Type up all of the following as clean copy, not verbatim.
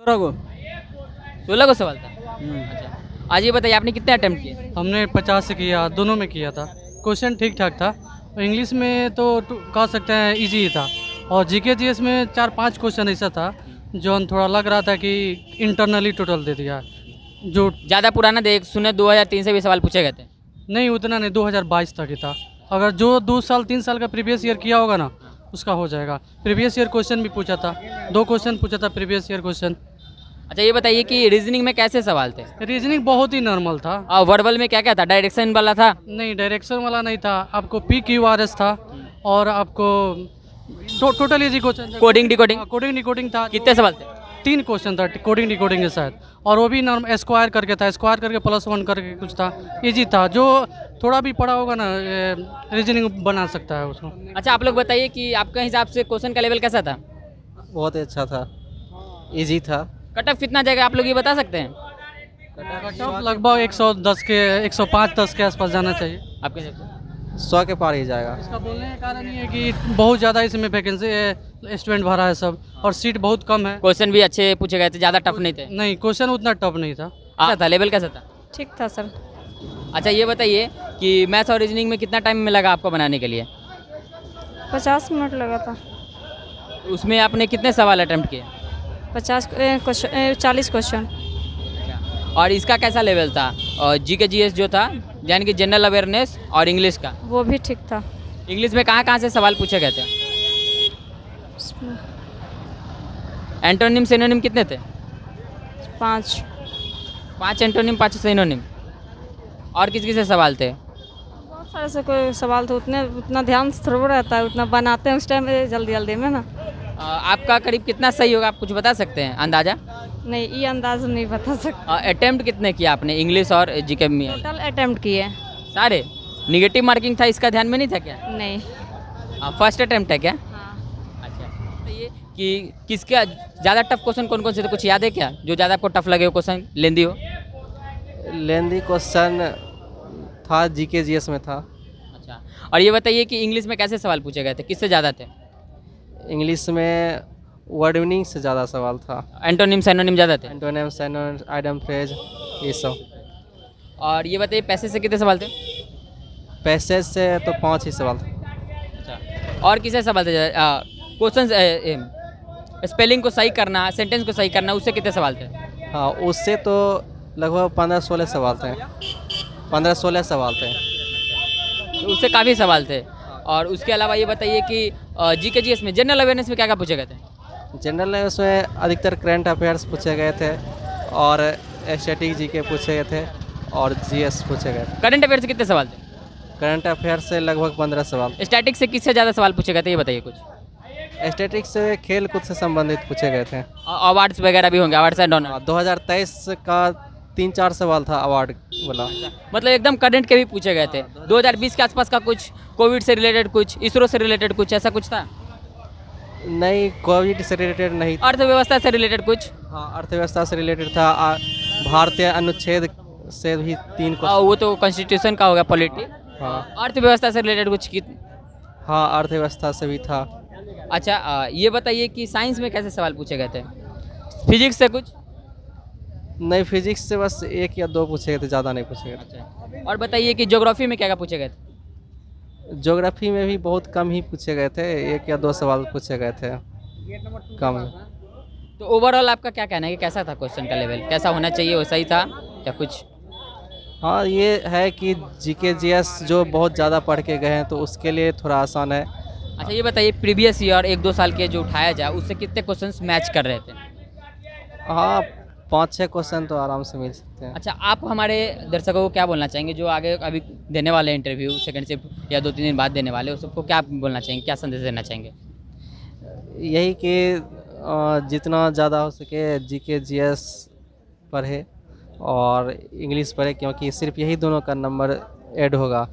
16 को। 16 को सवाल था। अच्छा, आज ये बताइए आपने कितने अटेम्प्ट किए? हमने 50 से किया, दोनों में किया था। क्वेश्चन ठीक ठाक था। इंग्लिश में तो कह सकते हैं इजी ही था, और जीके जीएस में 4-5 क्वेश्चन ऐसा था जो थोड़ा लग रहा था कि इंटरनली टोटल दे दिया है। जो ज़्यादा पुराना देख सुने 2003 से भी सवाल पूछे गए थे। नहीं, उतना नहीं, 2022 तक ही था। अगर जो 2 साल 3 साल का प्रीवियस ईयर किया होगा ना, उसका हो जाएगा। प्रीवियस ईयर क्वेश्चन भी पूछा था, 2 क्वेश्चन पूछा था प्रीवियस ईयर क्वेश्चन। अच्छा, ये बताइए कि रीजनिंग में कैसे सवाल थे? रीजनिंग बहुत ही नॉर्मल था। और वर्बल में क्या क्या था? डायरेक्शन वाला था? नहीं, डायरेक्शन वाला नहीं था, आपको PQRS था, और आपको total easy question. Coding decoding? Coding decoding था। कितने सवाल थे? 3 क्वेश्चन था कोडिंग डिकोडिंग के साथ, और वो भी नॉर्म स्क्वायर करके था, स्क्वायर करके +1 करके कुछ था। इजी था, जो थोड़ा भी पढ़ा होगा ना रीजनिंग बना सकता है उसको। अच्छा, आप लोग बताइए कि आपके हिसाब से क्वेश्चन का लेवल कैसा था? बहुत अच्छा था, इजी था। कट ऑफ कितना जाएगा आप लोग ये बता सकते हैं? कट ऑफ लगभग 110 के 105-10 के आसपास जाना चाहिए। आपके हिसाब से? 100 के पार ही जाएगा। इसका बोलने का कारण ये है कि बहुत ज़्यादा इसमें वैकेंसी स्टूडेंट भरा है सब, और सीट बहुत कम है। क्वेश्चन भी अच्छे पूछे गए थे, ज़्यादा टफ नहीं थे? नहीं, क्वेश्चन उतना टफ नहीं था। अच्छा था, लेवल कैसा था? ठीक था सर। अच्छा, ये बताइए कि मैथ्स और रीजनिंग में कितना टाइम में लगा आपको बनाने के लिए? 50 मिनट लगा था। उसमें आपने कितने सवाल अटेम्प्ट किए? 40 क्वेश्चन। और इसका कैसा लेवल था? और जीके जीएस जो था, यानी कि जनरल अवेयरनेस और इंग्लिश का? वो भी ठीक था। इंग्लिश में कहाँ कहाँ से सवाल पूछे गए थे? उसमें एंटोनिम सिनोनिम कितने थे? 5। 5 एंटोनिम 5 सिनोनिम। और किस किस से सवाल थे? बहुत सारे से कोई सवाल तो उतना ध्यान से थोड़ा रहता है, उतना बनाते हैं उस टाइम जल्दी जल्दी में ना। आपका करीब कितना सही होगा, आप कुछ बता सकते हैं अंदाजा? नहीं, ये अंदाज नहीं बता सकते। अटेम्प्ट कितने किए आपने इंग्लिश और जीके में? टोटल अटेम्प्ट किए। सारे? निगेटिव मार्किंग था, इसका ध्यान में नहीं था क्या? नहीं। फर्स्ट अटेम्प्ट है क्या? हाँ। अच्छा, तो ये कि किसका ज़्यादा टफ क्वेश्चन कौन कौन से थे, कुछ याद है क्या जो ज़्यादा आपको टफ लगे हो, क्वेश्चन लेंदी हो? लेंदी क्वेश्चन था, जीके जीएस में था। अच्छा, और ये बताइए कि इंग्लिश में कैसे सवाल पूछे गए थे, किससे ज़्यादा थे? इंग्लिश में वर्ड मीनिंग से ज़्यादा सवाल था। एंटोनिम सिनोनिम ज़्यादा थे? एंटोनिम, सिनोनिम, आइडम फ्रेज, ये सब। और ये बताइए पैसेज से कितने सवाल थे? पैसेज से तो 5 ही सवाल था। अच्छा, और किससे सवाल थे? क्वेश्चन स्पेलिंग को सही करना, सेंटेंस को सही करना, उससे कितने सवाल थे? हाँ, उससे तो लगभग 15-16 सवाल थे। 15-16 सवाल थे। तो उससे काफ़ी सवाल थे। और उसके अलावा ये बताइए कि जीके जीएस में जनरल अवेयरनेस में क्या क्या पूछे गए थे? जनरल में उसमें अधिकतर करंट अफेयर्स पूछे गए थे, और स्टैटिक जीके पूछे गए थे, और जीएस पूछे गए थे। करंट अफेयर से कितने सवाल थे? करंट अफेयर्स से लगभग 15 सवाल। स्टैटिक से किससे ज़्यादा सवाल पूछे गए थे, ये बताइए कुछ। स्टैटिक से खेल कूद से संबंधित पूछे गए थे। अवार्ड्स वगैरह भी होंगे, अवार्ड्स एंड ऑनर? 2023 का 3-4 सवाल था अवार्ड वाला। मतलब एकदम करंट के भी पूछे गए थे। 2020 के आसपास का कुछ, कोविड से रिलेटेड कुछ, इसरो से रिलेटेड कुछ, ऐसा कुछ था? नहीं, कोविड से रिलेटेड नहीं। अर्थव्यवस्था से रिलेटेड कुछ? हाँ, अर्थव्यवस्था से रिलेटेड था। भारतीय अनुच्छेद से भी 3 वो तो कॉन्स्टिट्यूशन का होगा, पॉलिटी। हाँ। अर्थव्यवस्था से रिलेटेड कुछ की? हाँ, अर्थव्यवस्था से भी था। अच्छा, ये बताइए कि साइंस में कैसे सवाल पूछे गए थे? फिजिक्स से कुछ? नहीं, फिजिक्स से बस 1 या 2 पूछे गए थे, ज़्यादा नहीं पूछे गए थे। अच्छा, और बताइए कि ज्योग्राफी में क्या क्या पूछे गए थे? ज्योग्राफी में भी बहुत कम ही पूछे गए थे, 1 या 2 सवाल पूछे गए थे, कम। तो ओवरऑल आपका क्या कहना है कि कैसा था क्वेश्चन का लेवल, कैसा होना चाहिए वैसा ही था या कुछ? हाँ, ये है कि जीके जीएस जो बहुत ज़्यादा पढ़ के गए हैं तो उसके लिए थोड़ा आसान है। अच्छा, ये बताइए प्रीवियस ईयर 1-2 साल के जो उठाया जाए उससे कितने क्वेश्चंस मैच कर रहे थे? हाँ, 5-6 क्वेश्चन तो आराम से मिल सकते हैं। अच्छा, आप हमारे दर्शकों को क्या बोलना चाहेंगे जो आगे अभी देने वाले इंटरव्यू सेकंड शिफ्ट या 2-3 दिन बाद देने वाले हैं, सबको क्या बोलना चाहेंगे, क्या संदेश देना चाहेंगे? यही कि जितना ज़्यादा हो सके जीके जीएस पढ़े और इंग्लिश पढ़े, क्योंकि सिर्फ यही दोनों का नंबर ऐड होगा,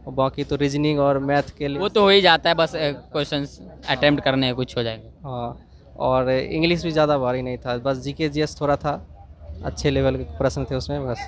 बाकी तो रीजनिंग और मैथ के लिए वो तो हो ही जाता है, बस क्वेश्चंस अटेम्प्ट करने कुछ हो जाएगा। हाँ, और इंग्लिश भी ज़्यादा भारी नहीं था, बस जीके जीएस थोड़ा था, अच्छे लेवल के प्रश्न थे उसमें बस।